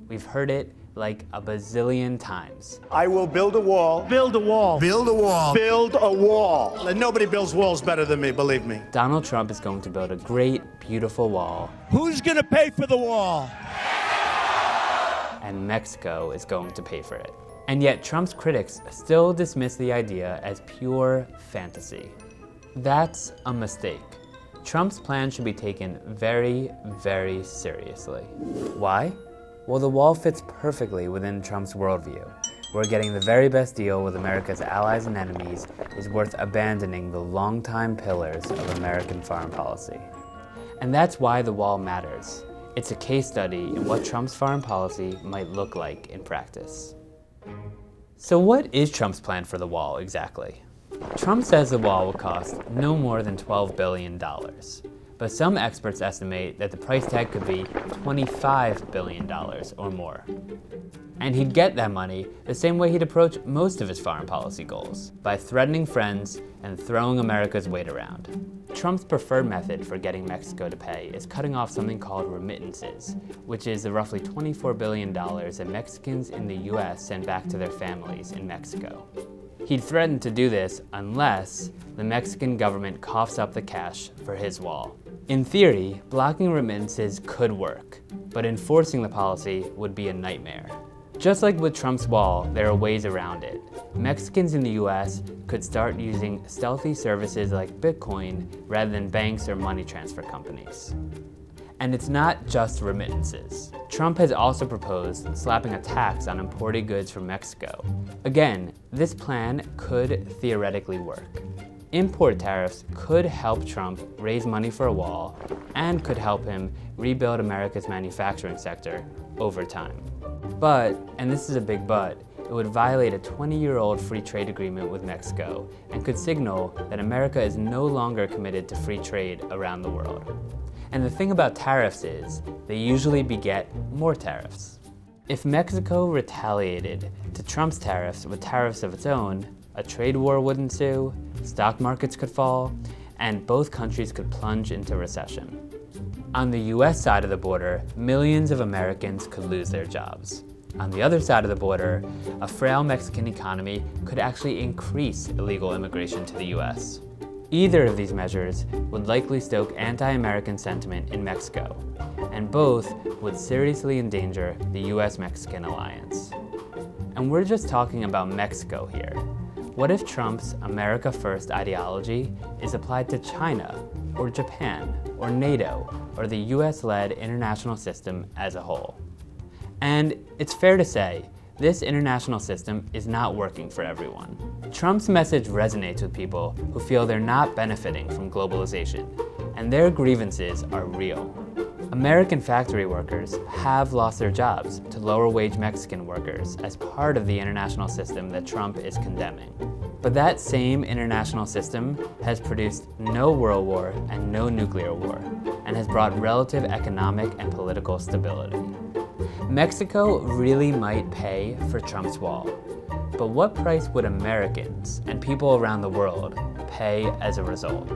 We've heard it like a bazillion times. I will build a wall. Build a wall. Build a wall. Build a wall. And nobody builds walls better than me, believe me. Donald Trump is going to build a great, beautiful wall. Who's gonna pay for the wall? And Mexico is going to pay for it. And yet Trump's critics still dismiss the idea as pure fantasy. That's a mistake. Trump's plan should be taken very, very seriously. Why? Well, the wall fits perfectly within Trump's worldview, where getting the very best deal with America's allies and enemies is worth abandoning the longtime pillars of American foreign policy. And that's why the wall matters. It's a case study in what Trump's foreign policy might look like in practice. So what is Trump's plan for the wall exactly? Trump says the wall will cost no more than $12 billion. But some experts estimate that the price tag could be $25 billion or more. And he'd get that money the same way he'd approach most of his foreign policy goals, by threatening friends and throwing America's weight around. Trump's preferred method for getting Mexico to pay is cutting off something called remittances, which is the roughly $24 billion that Mexicans in the US send back to their families in Mexico. He'd threatened to do this unless the Mexican government coughs up the cash for his wall. In theory, blocking remittances could work, but enforcing the policy would be a nightmare. Just like with Trump's wall, there are ways around it. Mexicans in the US could start using stealthy services like Bitcoin rather than banks or money transfer companies. And it's not just remittances. Trump has also proposed slapping a tax on imported goods from Mexico. Again, this plan could theoretically work. Import tariffs could help Trump raise money for a wall and could help him rebuild America's manufacturing sector over time. But, and this is a big but, it would violate a 20-year-old free trade agreement with Mexico and could signal that America is no longer committed to free trade around the world. And the thing about tariffs is, they usually beget more tariffs. If Mexico retaliated to Trump's tariffs with tariffs of its own, a trade war would ensue, stock markets could fall, and both countries could plunge into recession. On the US side of the border, millions of Americans could lose their jobs. On the other side of the border, a frail Mexican economy could actually increase illegal immigration to the US. Either of these measures would likely stoke anti-American sentiment in Mexico, and both would seriously endanger the US-Mexican alliance. And we're just talking about Mexico here. What if Trump's America First ideology is applied to China, or Japan, or NATO, or the US-led international system as a whole? And it's fair to say, this international system is not working for everyone. Trump's message resonates with people who feel they're not benefiting from globalization, and their grievances are real. American factory workers have lost their jobs to lower-wage Mexican workers as part of the international system that Trump is condemning. But that same international system has produced no world war and no nuclear war, and has brought relative economic and political stability. Mexico really might pay for Trump's wall, but what price would Americans and people around the world pay as a result?